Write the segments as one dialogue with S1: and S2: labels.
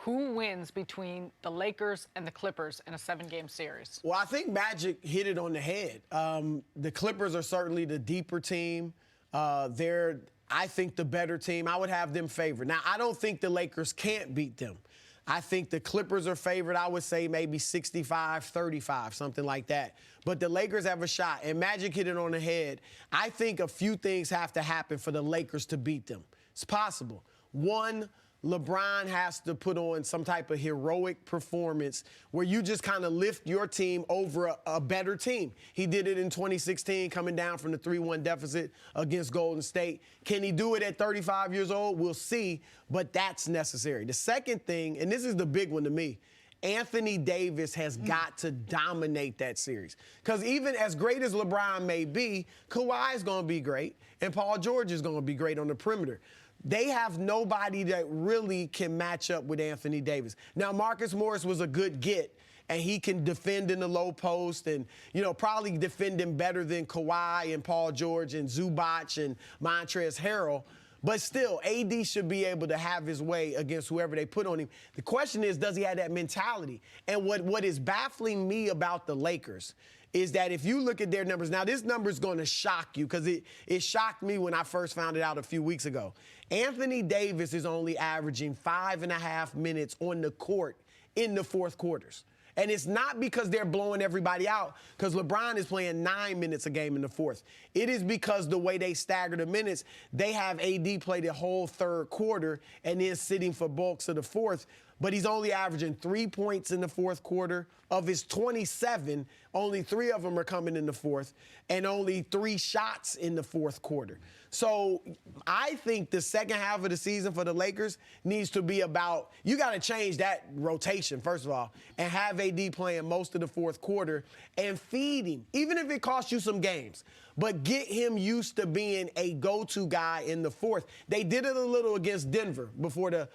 S1: who wins between the Lakers and the Clippers in a 7-game series?
S2: Well, I think Magic hit it on the head. The Clippers are certainly the deeper team. They're, I think, the better team. I would have them favored. Now, I don't think the Lakers can't beat them. I think the Clippers are favored. I would say maybe 65-35, something like that. But the Lakers have a shot, and Magic hit it on the head. I think a few things have to happen for the Lakers to beat them. It's possible. One, LeBron has to put on some type of heroic performance where you just kind of lift your team over a better team. He did it in 2016, coming down from the 3-1 deficit against Golden State. Can he do it at 35 years old? We'll see, but that's necessary. The second thing, and this is the big one to me, Anthony Davis has got to dominate that series. Because even as great as LeBron may be, Kawhi is going to be great, and Paul George is going to be great on the perimeter. They have nobody that really can match up with Anthony Davis. Now, Marcus Morris was a good get, and he can defend in the low post and, you know, probably defend him better than Kawhi and Paul George and Zubac and Montrezl Harrell. But still, AD should be able to have his way against whoever they put on him. The question is, does he have that mentality? And what is baffling me about the Lakers is that if you look at their numbers, now this number is going to shock you because it shocked me when I first found it out a few weeks ago. Anthony Davis is only averaging 5.5 minutes on the court in the fourth quarters. And it's not because they're blowing everybody out, because LeBron is playing 9 minutes a game in the fourth. It is because the way they stagger the minutes, they have AD play the whole third quarter and then sitting for bulks of the fourth. But he's only averaging 3 points in the fourth quarter. Of his 27, only 3 of them are coming in the fourth, and only 3 shots in the fourth quarter. So I think the second half of the season for the Lakers needs to be about, you got to change that rotation, first of all, and have AD playing most of the fourth quarter and feed him, even if it costs you some games. But get him used to being a go-to guy in the fourth. They did it a little against Denver before the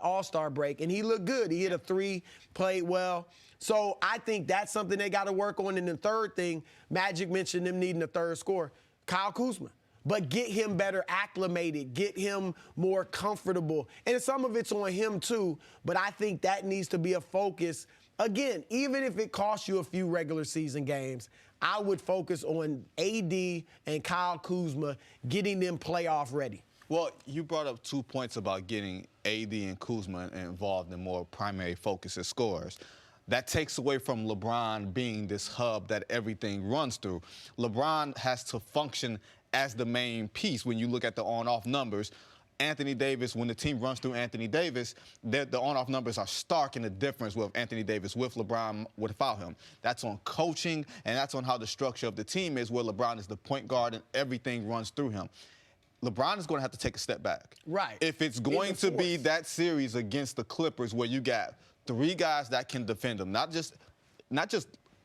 S2: All-Star break, and he looked good. He hit a 3, played well. So I think that's something they got to work on. And the third thing, Magic mentioned them needing a third scorer, Kyle Kuzma. But get him better acclimated, get him more comfortable. And some of it's on him too, but I think that needs to be a focus. Again, even if it costs you a few regular season games, I would focus on AD and Kyle Kuzma getting them playoff ready.
S3: Well, you brought up 2 points about getting AD and Kuzma involved in more primary focus as scorers. That takes away from LeBron being this hub that everything runs through. LeBron has to function as the main piece when you look at the on-off numbers. Anthony Davis, when the team runs through Anthony Davis, the on-off numbers are stark in the difference with Anthony Davis with LeBron without him. That's on coaching, and that's on how the structure of the team is, where LeBron is the point guard and everything runs through him. LeBron is going to have to take a step back.
S2: Right.
S3: If it's going to be that series against the Clippers where you got 3 guys that can defend him, not just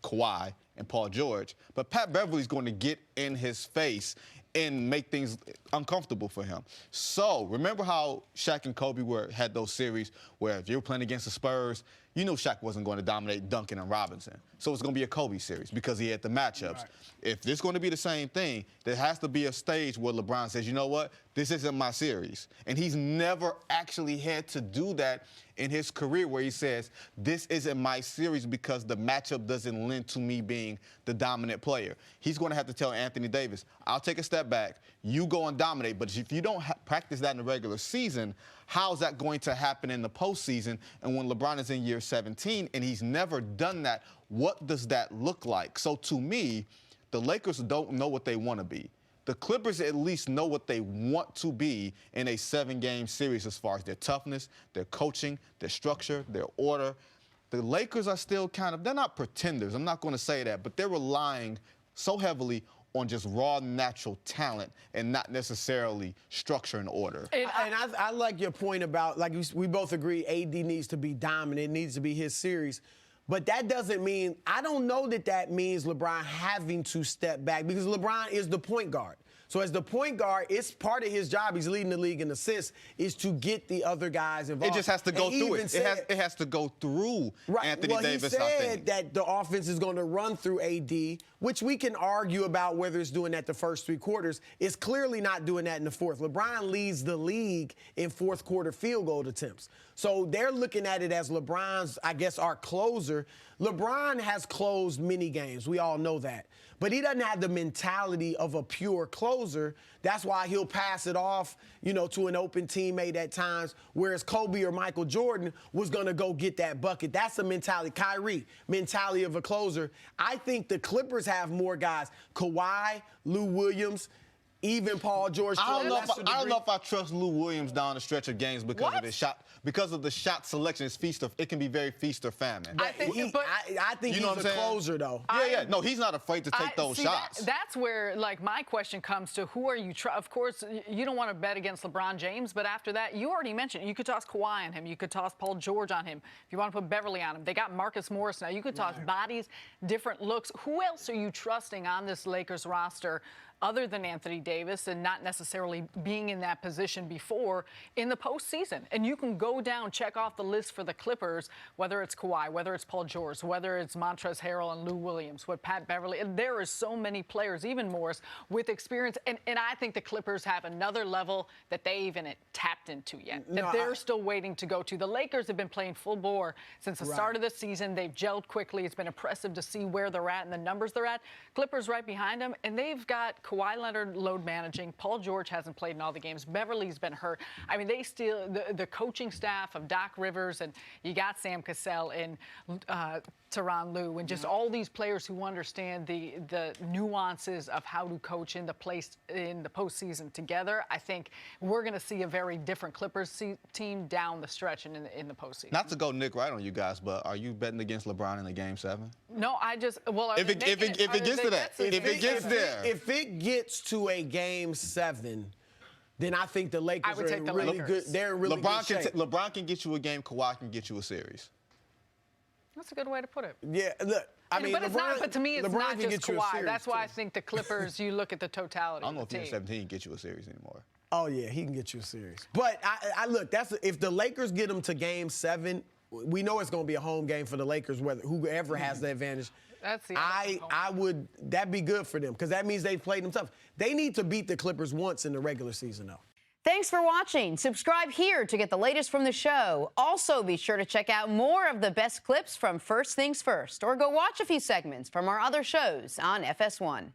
S3: Kawhi and Paul George, but Pat Beverly's going to get in his face and make things uncomfortable for him. So remember how Shaq and Kobe had those series where if you were playing against the Spurs, you knew Shaq wasn't going to dominate Duncan and Robinson. So it's going to be a Kobe series because he had the matchups. Right. If this is going to be the same thing, there has to be a stage where LeBron says, you know what, this isn't my series. And he's never actually had to do that in his career where he says, this isn't my series because the matchup doesn't lend to me being the dominant player. He's going to have to tell Anthony Davis, I'll take a step back, you go and dominate, but if you don't practice that in the regular season, how's that going to happen in the postseason? And when LeBron is in year 17 and he's never done that, what does that look like? So to me, the Lakers don't know what they want to be. The Clippers at least know what they want to be in a 7-game series as far as their toughness, their coaching, their structure, their order. The Lakers are still they're not pretenders, I'm not going to say that, but they're relying so heavily on just raw, natural talent and not necessarily structure and order.
S2: And I like your point about, like we both agree, AD needs to be dominant, it needs to be his series. But that doesn't mean, I don't know that means LeBron having to step back because LeBron is the point guard. So as the point guard, it's part of his job. He's leading the league in assists, is to get the other guys involved.
S3: It just has to go through it. It has to go through Anthony Davis, I think.
S2: He said that the offense is going to run through AD, which we can argue about whether it's doing that the first 3 quarters. It's clearly not doing that in the fourth. LeBron leads the league in fourth quarter field goal attempts. So they're looking at it as LeBron's, I guess, our closer. LeBron has closed many games. We all know that. But he doesn't have the mentality of a pure closer. That's why he'll pass it off, to an open teammate at times, whereas Kobe or Michael Jordan was going to go get that bucket. That's the mentality. Kyrie, mentality of a closer. I think the Clippers have more guys. Kawhi, Lou Williams, even Paul George.
S3: I don't know if I trust Lou Williams down the stretch of games because of his shot. Because of the shot selection, it can be very feast or famine.
S2: I think he's a closer, though.
S3: Yeah. No, he's not afraid to take those shots.
S1: That's where, my question comes to who are you? Of course, you don't want to bet against LeBron James, but after that, you already mentioned you could toss Kawhi on him. You could toss Paul George on him. If you want to put Beverly on him, they got Marcus Morris now. You could toss bodies, different looks. Who else are you trusting on this Lakers roster other than Anthony Davis and not necessarily being in that position before in the postseason? And you can go down, check off the list for the Clippers, whether it's Kawhi, whether it's Paul George, whether it's Montrezl Harrell and Lou Williams, with Pat Beverly. And there are so many players, even Morris, with experience. And I think the Clippers have another level that they even tapped into yet, that they're still waiting to go to. The Lakers have been playing full bore since the start of the season. They've gelled quickly. It's been impressive to see where they're at and the numbers they're at. Clippers right behind them, and they've got Kawhi Leonard load managing. Paul George hasn't played in all the games. Beverly's been hurt. I mean, they still, the coaching staff of Doc Rivers, and you got Sam Cassell and Tyronn Lue, and just all these players who understand the nuances of how to coach in the postseason together. I think we're going to see a very different Clippers team down the stretch and in the postseason.
S3: Not to go Nick Wright on you guys, but are you betting against LeBron in the Game 7?
S1: No,
S3: if it gets to that,
S2: if it gets to a Game 7, then I think the Lakers are in really good. They're in really good shape.
S3: LeBron can get you a game. Kawhi can get you a series.
S1: That's a good way to put it.
S2: Yeah, look.
S1: But to me, it's not just Kawhi. That's why I think the Clippers. You look at the totality.
S3: I don't know if
S1: Game
S3: 17 can get you a series anymore.
S2: Oh yeah, he can get you a series. But I look. If the Lakers get them to Game 7, we know it's going to be a home game for the Lakers. Whoever has the advantage.
S1: That's the
S2: that'd be good for them because that means they've played them tough. They need to beat the Clippers once in the regular season, though.
S4: Thanks for watching. Subscribe here to get the latest from the show. Also, be sure to check out more of the best clips from First Things First, or go watch a few segments from our other shows on FS1.